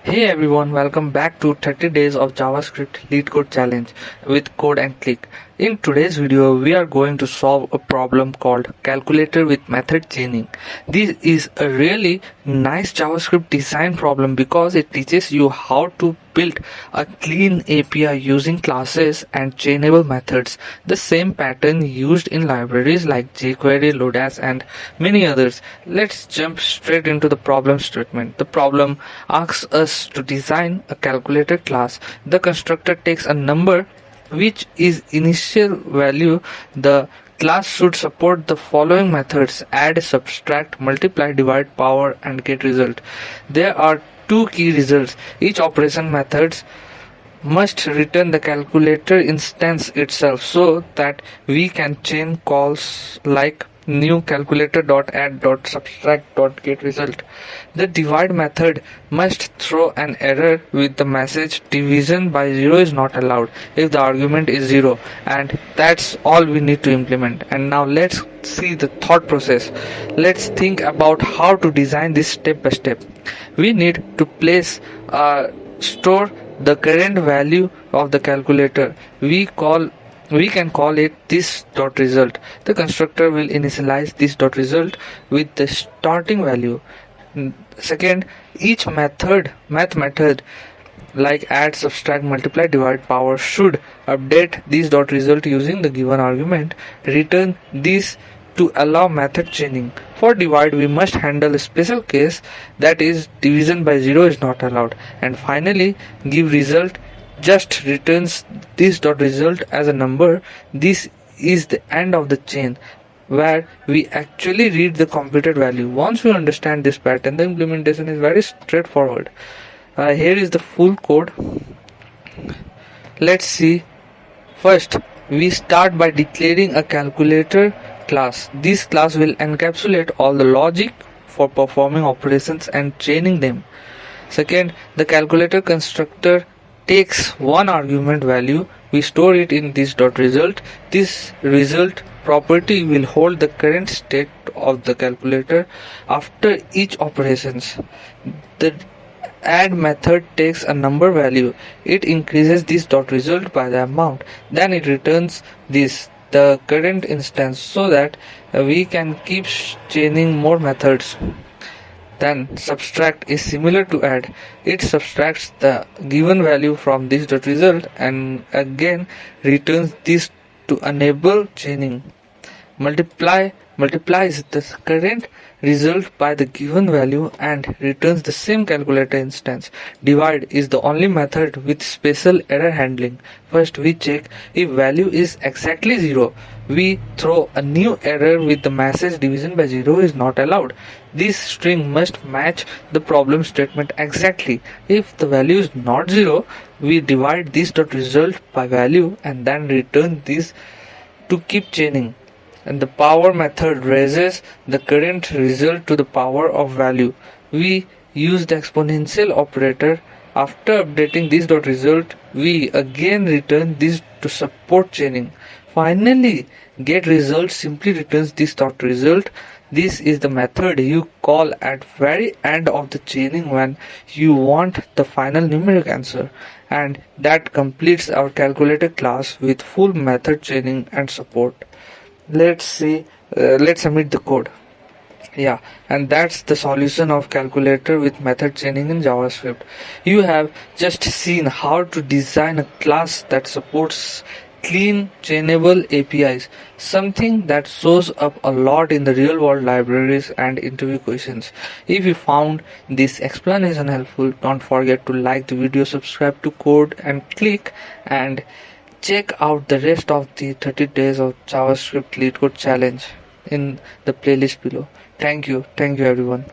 Hey everyone, welcome back to 30 days of JavaScript LeetCode challenge with code and click. In today's video, we are going to solve a problem called calculator with method chaining. This is a really nice JavaScript design problem because it teaches you how to build a clean API using classes and chainable methods, the same pattern used in libraries like jQuery, Lodash and many others. Let's jump straight into the problem statement. The problem asks us to design a calculator class. The constructor takes a number which is initial value. The class should support the following methods: add, subtract, multiply, divide, power and getResult. There are two key results. Each operation methods must return the calculator instance itself so that we can chain calls like new calculator.add.subtract.getResult. The divide method must throw an error with the message division by 0 is not allowed if the argument is 0, and that's all we need to implement. And now let's see the thought process. Let's think about how to design this step by step. We need to store the current value of the calculator. We can call it this.result. The constructor will initialize this.result with the starting value. Second, each math method like add, subtract, multiply, divide, power should update this.result using the given argument. Return this to allow method chaining. For divide, we must handle a special case, that is division by 0 is not allowed. And finally, give result just returns this.result as a number. This is the end of the chain where we actually read the computed value. Once we understand this pattern, the implementation is very straightforward. Here is the full code. Let's see. First, we start by declaring a calculator class. This class will encapsulate all the logic for performing operations and chaining them. Second, the calculator constructor takes one argument value. We store it in this.result. This result property will hold the current state of the calculator after each operations. The add method takes a number value. It increases this.result by the amount. Then it returns the current instance so that we can keep chaining more methods. Then subtract is similar to add. It subtracts the given value from this.result and again returns this to enable chaining. Multiplies the current result by the given value and returns the same calculator instance. Divide is the only method with special error handling. First, we check if value is exactly 0. We throw a new error with the message division by 0 is not allowed. This string must match the problem statement exactly. If the value is not 0, we divide this.result by value and then return this to keep chaining. And the power method raises the current result to the power of value. We use the exponential operator. After updating this.result, we again return this to support chaining. Finally, getResult simply returns this.result. This is the method you call at very end of the chaining when you want the final numeric answer. And that completes our calculator class with full method chaining and support. Let's submit the code. And that's the solution of calculator with method chaining in JavaScript. You have just seen how to design a class that supports clean chainable APIs, something that shows up a lot in the real world libraries and interview questions. If you found this explanation helpful, don't forget to like the video, subscribe to Code and Click, and check out the rest of the 30 days of JavaScript LeetCode challenge in the playlist below. Thank you everyone.